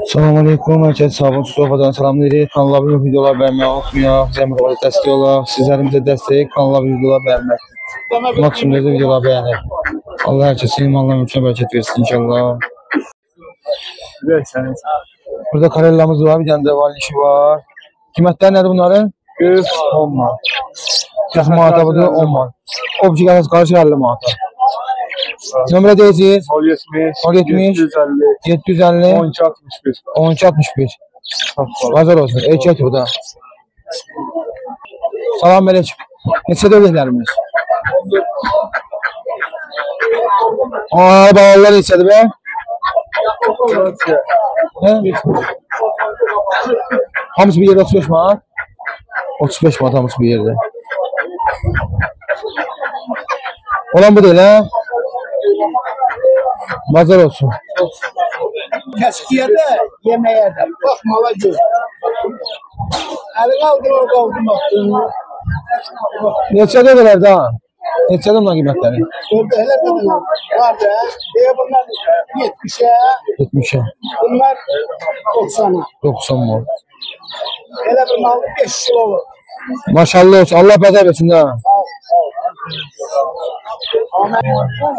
Selamun Aleyküm, herkese sabun sohbadan salamlayırıq. Kanala abunə olub, videolar bəyənmək unutmayaq. Zəmir olaraq dəstək olaq. Sizlərimizə dəstək, kanala abunə videolar bəyənmək. Maksimum da videolar bəyənək. Allah hər kəsin imanla mümkün bərəkət versin inşallah. Burada karellamız var, bir dənə də varlışı var. Qiymətlər nədir bunların? 10 manat. 40 manata budur, 10 manat. O bir qəsəs qarşı 50 manata. Nömrə deyəcəyiz? 070 750 12 61. Bazar olsun. Eykət bu da. Salam aleyküm. Neçə dövləklərimiz? Bağlılar neçədir be? Hamısı bir yerdə 35 manat? 35 manat hamısı bir yerdə. Olan bu değil ha? Bazar olsun. Kəskiyə də, yeməyə də, baxmala göz. Əli qaldırır, qaldırmaqdır. Neçədə qədər daha? Neçədə bunlar qiymətləri? Orada elə qədər var da, bunlar 70'ə, 70'ə. bunlar 90'a. 90 manat. Elə bir malı 5 kilo olur. Maşallah olsun. Allah bəzər versin ha.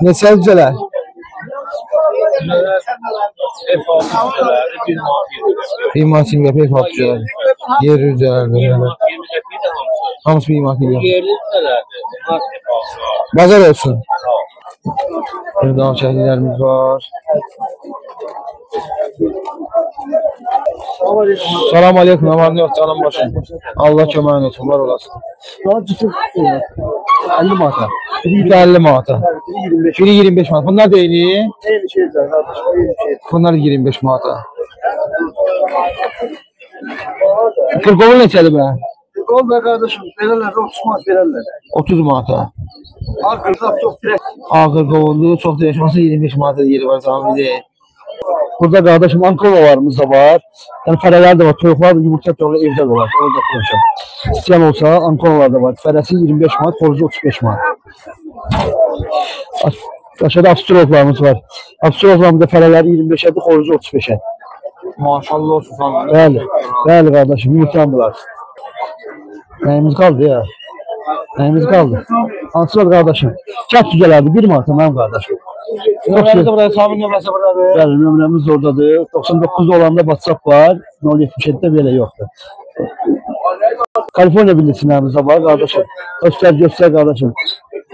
Neçə düzələr? Bir manat 20 qəpik F6 düzələr. Yer düzələr. Hamısı bir manat 20 qəpik. Bazar olsun. Burada şəhərlərimiz var. Salam aleyküm, aman yok canım başım. Allah köməyin olsun, var olasın. 50 manata. 50 manata. Biri 25 manata. Bunlar da eyni? Bunlar 25 manata. Kırkovul neçədir be? Kırkovul be kardeşim, verirler, 30 manat verirler. 30 manata. Ağırkızlar çok direkt. Ağırkovuldu, çok değişmesi 25 manata yeri var zahmidi. Burada kardeşim Ankovalarımız da var. Yani fərələr de var. Toyuqlar da yumurta toyuqlar evdə var. Orada konuşam. İsteyen olsa Ankovalar da var. Fərəsi 25 manat, xorucu 35 manat. Aşağıda Avstraloklarımız var. Avstraloklarımızda fərələri 25'ədir, xorucu 35'ə. Maşallah olsun sana. Bəli, bəli kardeşim, yumurtayamdılar. Nəyimiz qaldı ya? Nəyimiz qaldı? Hansı var kardeşim? Kət düzələrdi, 1 manat mənim kardeşim. Nömrəmiz burada, Sami'nin nömrəsi buradadır. Bəli, nömrəmiz oradadır. 99'da olanda WhatsApp var, 077'de belə yoxdur. Kaliforniya bildirsinlərimizdə var kardeşim. Göstər kardeşim.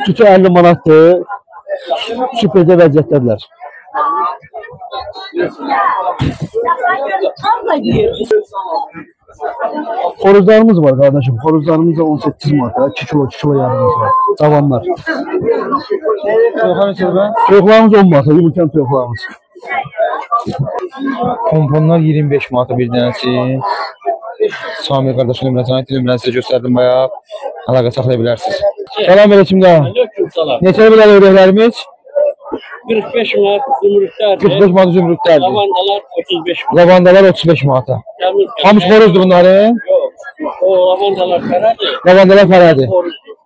Sütü 50 manatdır. Süperdə vəziyyətdədirlər. Xoruzlarımız var kardeşim. Xoruzlarımız da 18 manat. 2 kilo yarımız var. Cavanlar. Toyuqlarımız 10 manat. Yumurtayan toyuqlarımız. Pomponlar 25 manat bir dənəsi. Sami kardeşin nömrəsini ait nömrəsini sizə göstərdim bayağı. Əlaqə saxlaya bilərsiniz. Salam aleyküm də. Neçə belə öyrəklərimiz? 45 manat zümrütlerdir. 45 manat zümrütlerdir. Lavandalar 35 manat. Lavandalar 35 manata. Hamısı xoruzdur bunları? Yok. O lavandalar karadır. Lavandalar fərədir.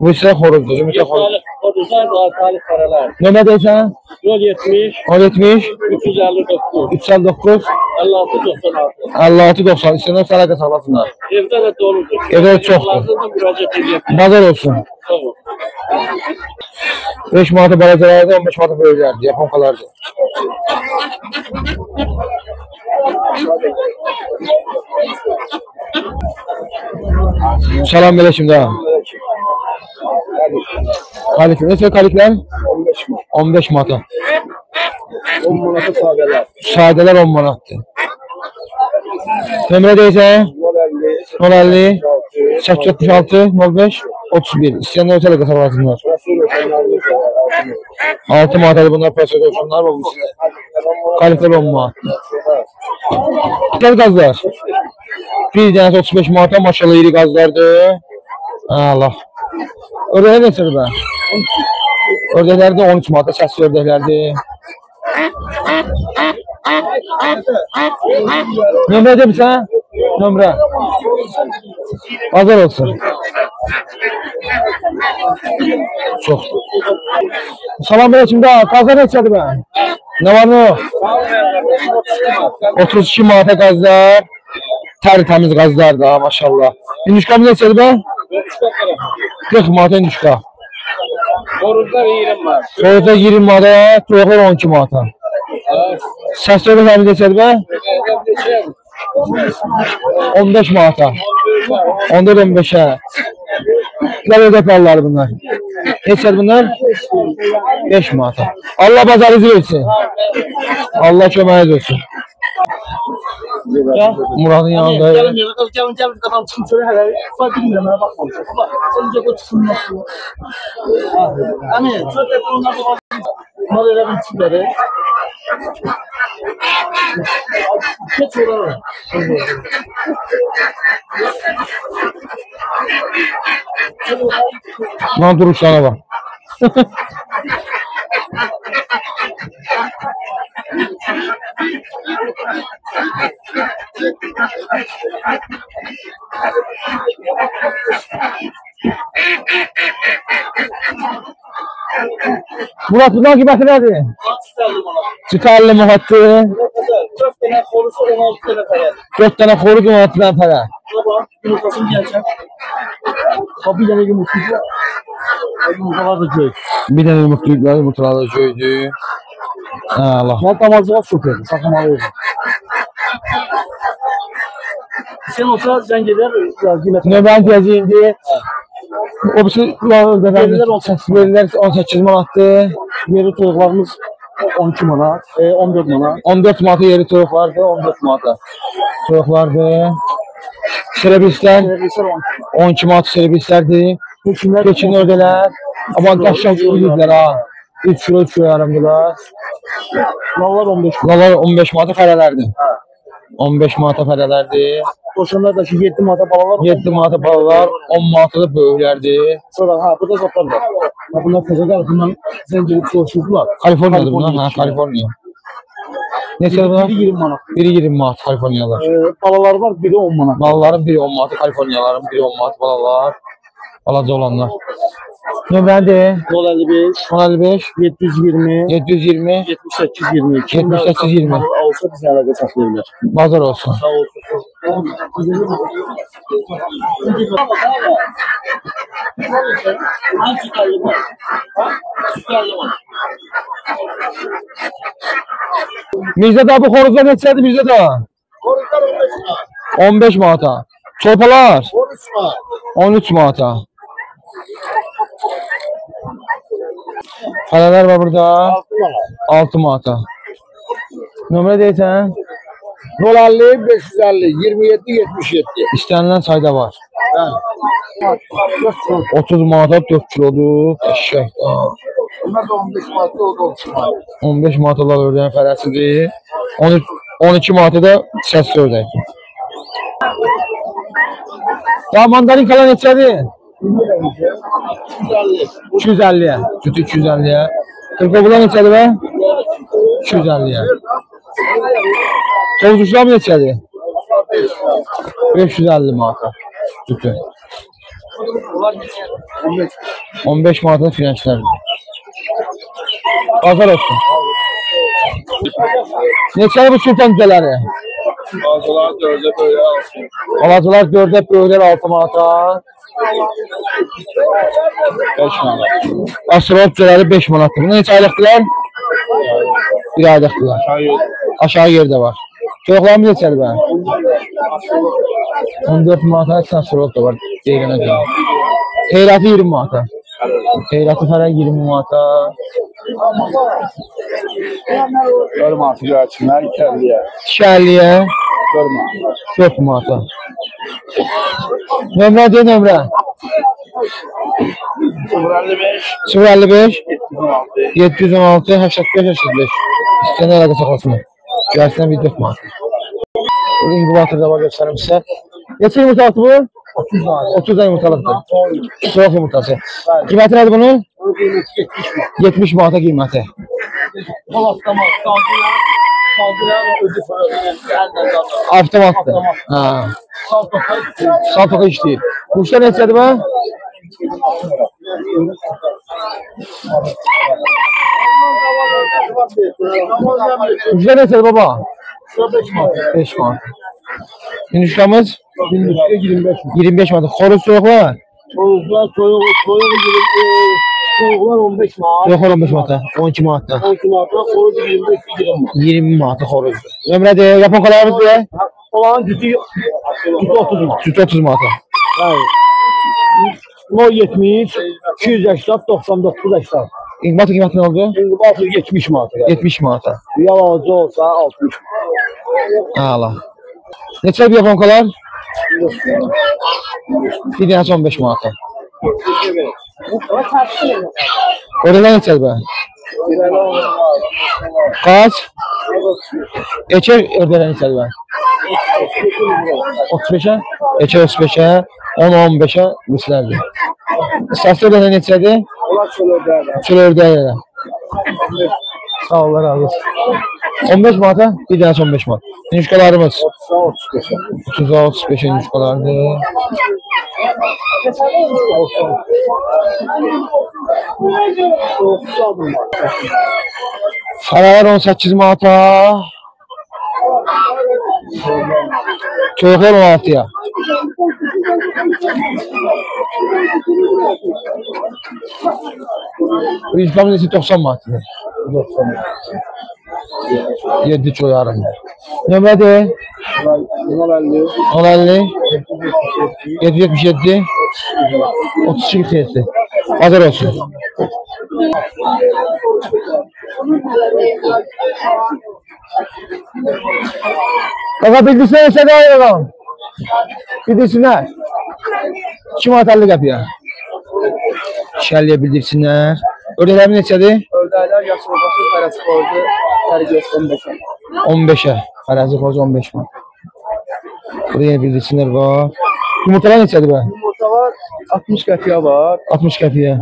Bu isə xoruzdur. Zümrütə xoruz. Xoruzlar da altalı karalar. Nömrə deyirsən? 070 070 359 359 56 96. 56 90. İstəyənlər əlaqə saxlasınlar. Evdə də doludur. Evdə də çoxdur. Lazımda müraciət edirəm. Bazar olsun. Tamam. 5 manata balacalardır, 15 manata böyüklərdir, yaponkalardır. Salam aleyküm daha. Kalik, neçə kaliklər? 15 manata. 10 manata sadələr. Sadələr 10 manatdır. Nömrə deyəcək? 050 866 05 31. İstəyənlər ötələ qəsar lazımlar. 6 manatadır bunlar, piyasada olsunlar. Kaliklər 10 manat. Güzel gazlar. Bir dənəsi 35 manata, maşallah iri gazlardır. Allah. Ördəklər neçədir bə? Ördəklər də 13 manata, səsli ördəklərdir. Nömrə demirsən? Nömrə. Bazar olsun. Çoxdur. Salam aleyküm də, qaza neçədir bə? Nə var nə? 32 manata qazlar. Təmiz qazlar da maşallah. İndişkamız neçədir be? 40 manata indişka. Horuzlar 20 var. Soğukda 20 manata, toyuqlar 12 manata. Səs söhbət əmi neçədir be? 15 manata. 14-15'e. Güzel ödek malları bunlar. Neçədir bunlar? 5 manata. Allah bazarınızı versin. Allah köməyiniz olsun. Murad'ın yanında. Gelin adam çıkın şöyle hele. Sadece dinlemeye bakmamışım. Bak önce bu çıkın nasıl? Hani şöyle onlar da bunlar öyle bir çizleri. Geç oralara. Lan duruş sana bak. Murat bundan kıymeti nedir? Çıtarlı muhattı. 4 tane korusu 16 tane falan. 4 tane koruk 16 tane para. Baba yumurtasını gelecek. Tabii yine yumurtayı. Yumurtalar da köy. Bir tane yumurtalar da köydü. Allah. Mal damazlığa sokuyordu. Sakamalı. Sen olsa zengin eder. Ne ben diyeceğimdi. O bir şey verirler 18 manattı. Yeri toyuklarımız 12 manat, 14 manat. 14 manata yeri toyuq vardı, 14 manata. Toyuq vardı. Serebrisler 12 manat serebrislerdi. Keçin ördələr. Aman daşşan uyudlar ha. 3 kilo 3 kilo yarımdılar. Mallar 15 manat. Bunlar 15 manata fərələrdi. 15 manata fərələrdi. Koşanlar da şu 7 manata balalar. 7 manata balalar, 10 manata da böyüklərdi. Sonra ha burada zaplar var. Ha bunlar tezekar, bunlar zencili koşuldular. Kaliforniyadır bunlar, ha Kaliforniya. Neçə bunlar? Biri 20 manat. Biri 20 manat Kaliforniyalar. Balalar var, biri 10 manat. Balaların biri 10 manat, Kaliforniyaların biri 10 manat balalar. Balaca olanlar. Nömrədir? 55, 55, 720, 720, 78, 22. 78, 20. Olsa bize alaka saklayabilir. Bazar olsun. Sağ olsun. Mirzə da bu xoruzlar neçədir Mirzə da? 15 manata. Çorpalar? 13 manata. Fələlər var burada. 6 manata. Nömrə deyirsən? 050, 550, 27, 77. İstənilən sayda var. 30 manata 4 kilodur. Eşək. Bunlar da 15 manatlı, o da 30 manat. 15 manatalar ördəyin fərəsidir. 12 manata da səs ördək. Ya mandarinkalar neçədir? 250'ye. Sütü 250'ye. Kırkabılar neçədir be? 250'ye. Tozuşlar mı neçədir? 550 manata. Sütü. 15 manata firençler. Pazar olsun. Neçədir bu sultan düzələri? Bazılar 4'e böyle alsın. Alacılar 4'e böylər 6 manata. 5 manat. Asırot düzələri 5 manatdır. Bunlar neçə aylıqdılar? Bir aylıqdılar. Hayır. Aşağı yerde var. Çocuklarımız neçədir ben? 14 manata sən asırot da var. Deyilənə görə. Heyratı 20 manata. Heyratı fərə 20 manata. Görüm artık ölçünler 250'ye. 250'ye. 4 manata. Nömrə deyin nömrə. 055, 055 716, 716 85 85. İstəyən əlaqə saxlasın. Gəlsinə bir 4 manat. Bu inkubatorda var göstərim sizə. Neçə yumurtalıqdır bu? 30 manat. 30 yumurtalıqdır. Soğuk yumurtası. Qiyməti nədir bunun? 70 manata qiyməti. Avtomatdır. Ha. Saltoka işləyir. Quşlar neçədir bu? Güzel neçədir baba? 5 manat. 5 manat. Yumuşkamız 25 manat. 25 manat. Xoruz soyuqlar? Soğuklar, soğuklar 15 manat. Soyuqlar 15 manata. 12 manatda. 12 manatdan soğuk 25 manat. 20 manatda xoruz. Nömrədir, yaponkalarımız deyək. Olan cütü 30 manat. Süt 30 manata. Bəli. 070 280 99 80. İnqbatı qiymətli nə oldu? İnqbatı 70 manat. 70 manata. Real alıcı olsa 60. Əla. Neçə bir yaponkalar? Bir dənəsi 15 manata. Orada neçədir bə? Kaç? Eçer ördelen neçədir bə? 35'e? Eçer 35'e, 10-15'e mislərdir. Səsli ördelen neçədir? Onlar çölürlərdən. Çöl ördelen. Sağ ol, razı olsun. 15 manata, bir dənəsi 15 manat. Yumuşkalarımız 30'a 35'e yumuşkalardır. Faralar 18 manata. Çocuklar 16'ya. Yumuşkamız için 90 manatdır. 7 çoğarım. Nömrədir? 1050 777 32 47. Hazır olsun. Kaka bildirsene sen de ayıralım. Bildirsinler. 2 manat 50 qəpiyə. Şəlliyə bildirsinlər. Ördəklərin neçədir? Ördəklər yaşlı başı fərəsi borcu tərbiyyəsi 15'e. 15'e. Fərəzi borcu 15 manat. Buraya bildirsinlər var. Yumurtalar neçədir bə? Yumurta var 60 qəpiyə var. 60 qəpiyə.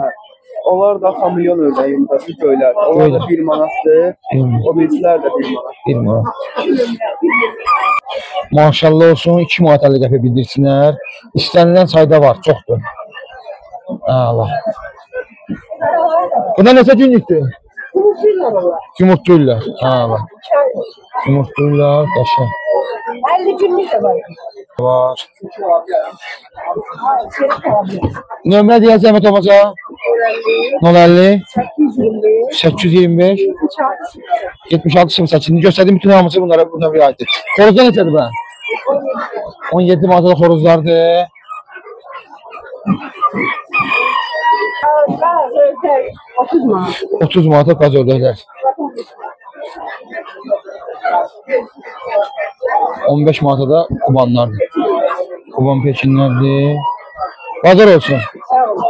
Onlar da kamyon ördəyi yumurtası göylər. Onlar da 1 manatdır. O birçilər də 1 manat. 1 manat. Maşallah olsun 2 manat 50 qəpiyə bildirsinlər. İstənilən sayda var, çoxdur. Allah. Buna neçə günlükdür? Yumurtlayırlar. Allah. Yumurtlayırlar, qəşəng. 50 günlük de var. Var. Nömrə deyək zəhmət olmasa? 050 825 76 08. Göstərdim bütün hamısı bunlara bu nömrəyə aiddir. Xoruzlar neçədir bə? 17 manatda xoruzlardır. Ördek 30 manat. 30 manata qaz ördəklər. 15 manata da kubanlardır. Kuban peçinlərdir. Bazar olsun. Sağ olun.